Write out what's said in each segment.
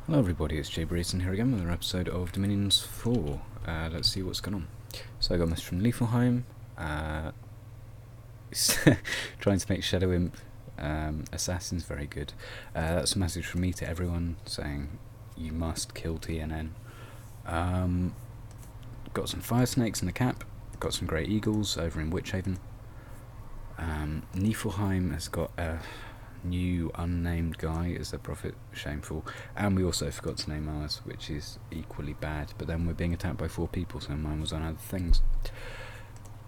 Hello everybody, it's jBrereton here again with another episode of Dominions 4. Let's see what's going on. So I got a message from Niflheim, trying to make Shadow Imp assassins very good. That's a message from me to everyone saying you must kill TNN. Got some fire snakes in the cap, got some grey eagles over in Witchhaven. Niflheim has got a new unnamed guy as their prophet, shameful, and we also forgot to name ours, which is equally bad, but then we're being attacked by 4 people, so mine was on other things.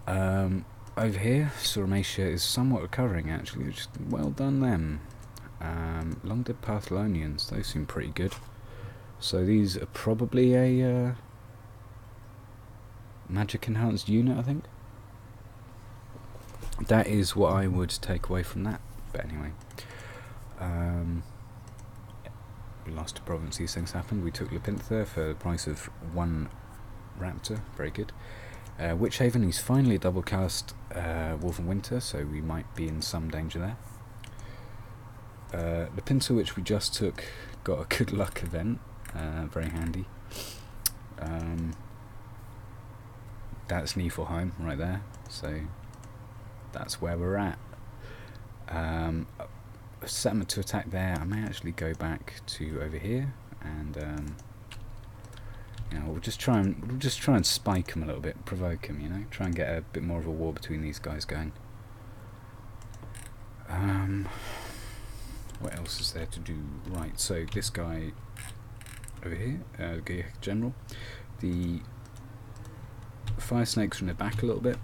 Over here, Soramatia is somewhat recovering actually, which is well done them. Long dead Partholonians, those seem pretty good. So these are probably a magic enhanced unit, I think. That is what I would take away from that, but anyway. We lost a province, these things happened. We took Lepintha for the price of 1 raptor, very good. Witchhaven, he's finally double cast Wolf and Winter, so we might be in some danger there. Lepintha, which we just took, got a good luck event, very handy. That's Niflheim right there, so that's where we're at. Set them to attack there. I may actually go back to over here, and we'll just try and spike them a little bit, provoke them. Try and get a bit more of a war between these guys going. What else is there to do? Right. So this guy over here, General, the fire snakes from the back a little bit.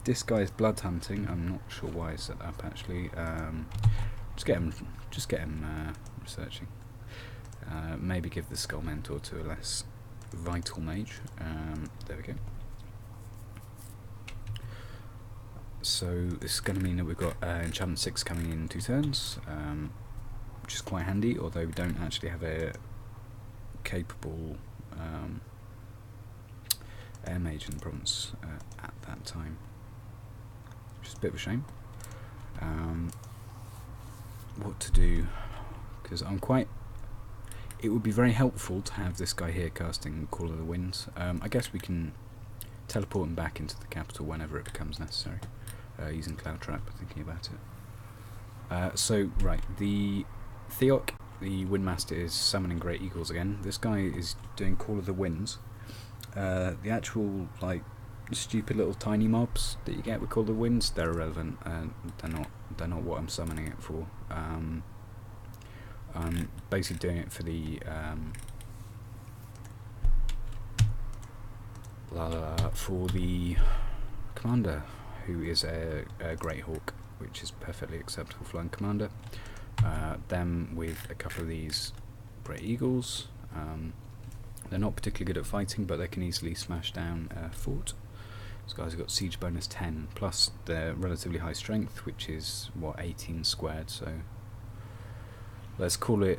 This guy's blood hunting. I'm not sure why I set that up actually. Just get him researching. Maybe give the Skull Mentor to a less vital mage. There we go. So this is going to mean that we've got enchantment 6 coming in 2 turns, which is quite handy. Although we don't actually have a capable air mage in the province at that time. Just a bit of a shame. What to do? Because it would be very helpful to have this guy here casting Call of the Winds. I guess we can teleport him back into the capital whenever it becomes necessary, using Cloud Trap, thinking about it. So, right, the Theok, the Windmaster, is summoning Great Eagles again. This guy is doing Call of the Winds. The actual, stupid little tiny mobs that you get with Call of the Winds, they're irrelevant. They're not what I'm summoning it for. I'm basically doing it for the commander, who is a Great Hawk, which is perfectly acceptable flying commander. Them with a couple of these Great Eagles. They're not particularly good at fighting, but they can easily smash down a fort. These guys have got siege bonus 10, plus their relatively high strength, which is, 18 squared, so let's call it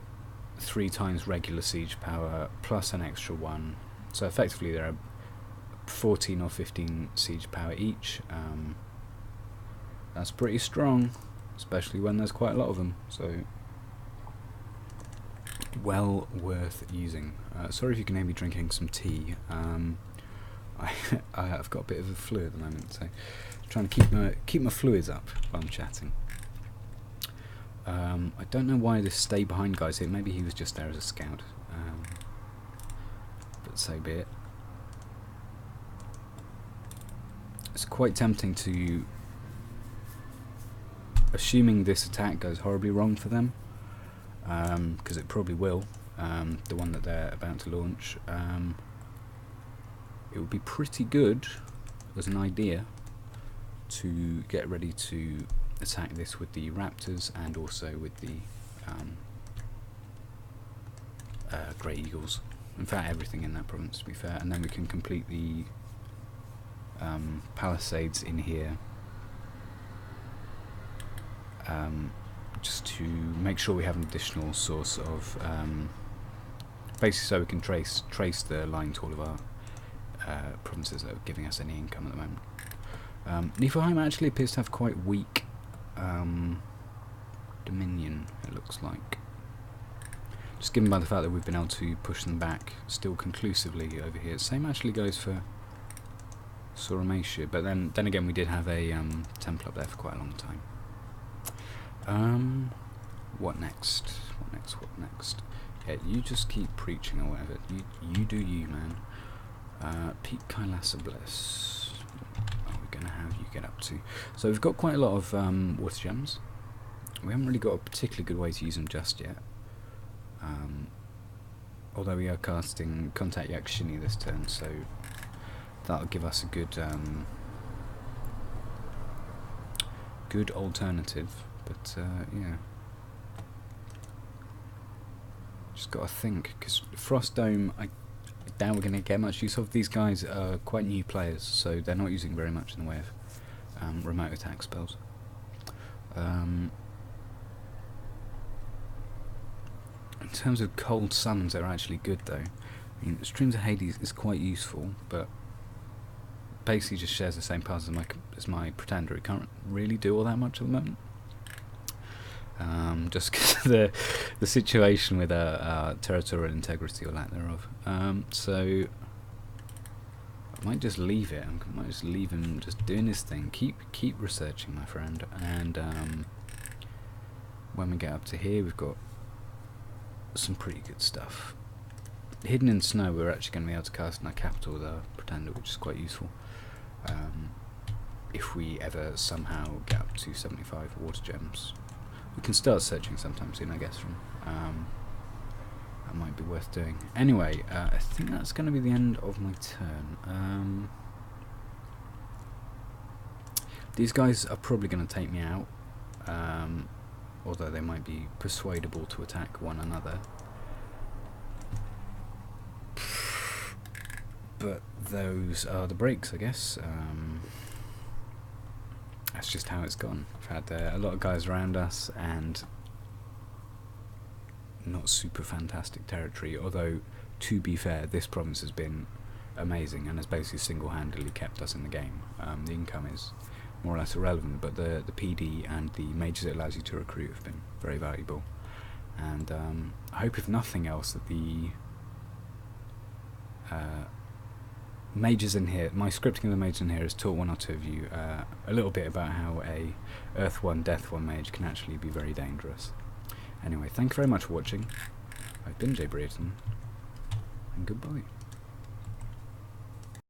3 times regular siege power, plus an extra 1. So effectively there are 14 or 15 siege power each. That's pretty strong, especially when there's quite a lot of them, so well worth using. Sorry if you can hear me drinking some tea. I've got a bit of a flu at the moment, so I'm trying to keep my fluids up while I'm chatting. I don't know why this stay behind guy's here. Maybe he was just there as a scout. But so be it. It's quite tempting to, assuming this attack goes horribly wrong for them, because it probably will, the one that they're about to launch. It would be pretty good as an idea to get ready to attack this with the raptors and also with the Grey Eagles. In fact, everything in that province, to be fair, and then we can complete the palisades in here, just to make sure we have an additional source of basically so we can trace the line to all of our provinces that are giving us any income at the moment. Niflheim actually appears to have quite weak Dominion, it looks like. just given by the fact that we've been able to push them back still conclusively over here. Same actually goes for Soramatia, but then again we did have a temple up there for quite a long time. What next? What next? Yeah, you just keep preaching or whatever. You do you, man. Peak Kailasa Bliss. What are we going to have you get up to? So we've got quite a lot of water gems. We haven't really got a particularly good way to use them just yet. Although we are casting Contact Yakshini this turn, so that'll give us a good good alternative. But yeah, just got to think, because Frost Dome, I doubt we're going to get much use of. These guys are quite new players, so they're not using very much in the way of remote attack spells. In terms of cold suns, they're actually good though. I mean, Streams of Hades is quite useful, but basically just shares the same path as my Pretender. It can't really do all that much at the moment. Just because of the situation with territorial integrity or lack thereof. So I might just leave it. I might just leave him just doing his thing. Keep researching, my friend. And when we get up to here, we've got some pretty good stuff. Hidden in Snow, we're actually going to be able to cast in our capital with our Pretender, which is quite useful. If we ever somehow get up to 75 water gems. We can start searching sometime soon, I guess. That might be worth doing. Anyway, I think that's going to be the end of my turn. These guys are probably going to take me out, although they might be persuadable to attack one another. But those are the breaks, I guess. That's just how it's gone. I've had a lot of guys around us and not super fantastic territory, although to be fair, this province has been amazing and has basically single-handedly kept us in the game. The income is more or less irrelevant, but the PD and the mages it allows you to recruit have been very valuable. And I hope, if nothing else, that the mages in here, my scripting of the mages in here has taught one or two of you a little bit about how a Earth 1, Death 1 mage can actually be very dangerous. Anyway, thank you very much for watching. I've been jBrereton, and goodbye.